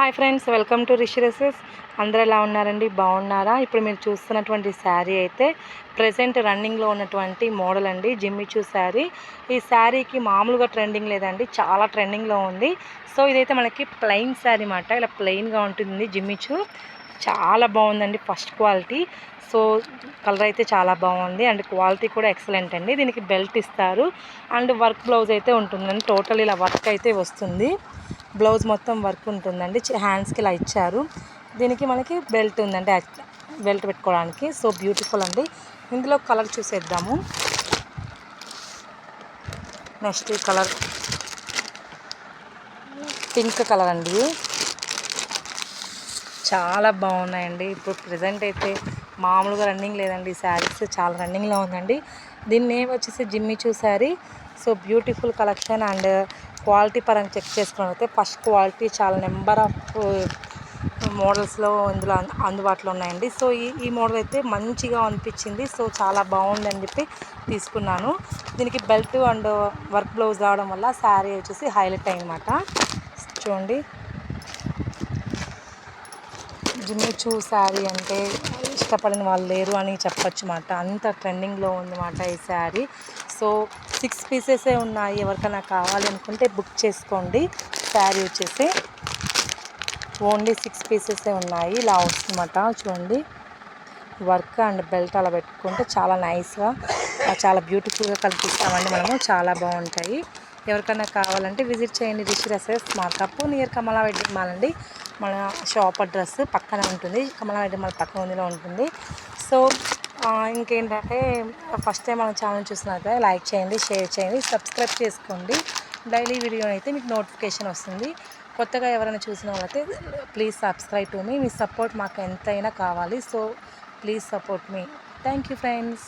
Hi friends, welcome to Rishi dresses. అందరూ ఎలా ఉన్నారండి? బాగున్నారా? ఇప్పుడు మీరు చూస్తున్నటువంటి శారీ అయితే ప్రెజెంట్ రన్నింగ్లో ఉన్నటువంటి మోడల్ అండి, జిమ్మిచూ శారీ. ఈ శారీకి మామూలుగా ట్రెండింగ్ లేదండి, చాలా ట్రెండింగ్లో ఉంది. సో ఇదైతే మనకి ప్లెయిన్ శారీ మాట, ఇలా ప్లెయిన్గా ఉంటుంది జిమ్మిచూ. చాలా బాగుందండి, ఫస్ట్ క్వాలిటీ. సో కలర్ అయితే చాలా బాగుంది అండ్ క్వాలిటీ కూడా ఎక్సలెంట్ అండి. దీనికి బెల్ట్ ఇస్తారు అండ్ వర్క్ బ్లౌజ్ అయితే ఉంటుందండి. టోటల్ ఇలా వర్క్ అయితే వస్తుంది, బ్లౌజ్ మొత్తం వర్క్ ఉంటుందండి. హ్యాండ్స్కి ఇలా ఇచ్చారు. దీనికి మనకి బెల్ట్ ఉందండి, బెల్ట్ పెట్టుకోవడానికి. సో బ్యూటిఫుల్ అండి. ఇందులో కలర్ చూసేద్దాము. నెక్స్ట్ కలర్ పింక్ కలర్ అండి, చాలా బాగున్నాయండి. ఇప్పుడు ప్రజెంట్ అయితే మామూలుగా రన్నింగ్ లేదండి, శారీస్ చాలా రన్నింగ్లో ఉందండి. దీని నేమ్ వచ్చేసి Jimmy Choo sari. So beautiful collection and quality పరంగా చెక్ చేసుకున్నట్లయితే ఫస్ట్ క్వాలిటీ, చాలా నెంబర్ ఆఫ్ మోడల్స్లో ఇందులో అందుబాటులో ఉన్నాయండి. సో ఈ మోడల్ అయితే మంచిగా అనిపించింది. సో చాలా బాగుందని చెప్పి తీసుకున్నాను. దీనికి బెల్ట్ అండ్ వర్క్ బ్లౌజ్ రావడం వల్ల శారీ వచ్చేసి హైలైట్ అయిందన్నమాట. చూడండి, జిమ్మిచూ శారీ అంటే ఇష్టపడిన వాళ్ళు లేరు అని చెప్పచ్చు మాట, అంత ట్రెండింగ్లో ఉందన్నమాట ఈ శారీ. సో 6 పీసెసే ఉన్నాయి, ఎవరికైనా కావాలి అనుకుంటే బుక్ చేసుకోండి. శారీ వచ్చేసి ఓన్లీ 6 పీసెసే ఉన్నాయి. ఇలా వస్తుందన్నమాట. చూడండి, వర్క్ అండ్ బెల్ట్ అలా పెట్టుకుంటే చాలా నైస్గా, చాలా బ్యూటిఫుల్గా కనిపిస్తామండి మనము. చాలా బాగుంటాయి. ఎవరికైనా కావాలంటే విజిట్ చేయండి. రిషి డ్రెస్సెస్, మార్కప్ నియర్ కమలా వెడ్డింగ్ మాల్ అండి. మన షాప్ అడ్రస్ పక్కన ఉంటుంది, కమలా వెడ్డింగ్ మాల్ పక్కన ఉందిలో ఉంటుంది. సో ఇంకేంటంటే ఫస్ట్ టైం మన ఛానల్ చూసినాక లైక్ చేయండి, షేర్ చేయండి, సబ్స్క్రైబ్ చేసుకోండి. డైలీ వీడియో అయితే మీకు నోటిఫికేషన్ వస్తుంది. కొత్తగా ఎవరైనా చూసిన వాళ్ళైతే please subscribe to me support మాకు ఎంతైనా కావాలి. So please support me. Thank you friends.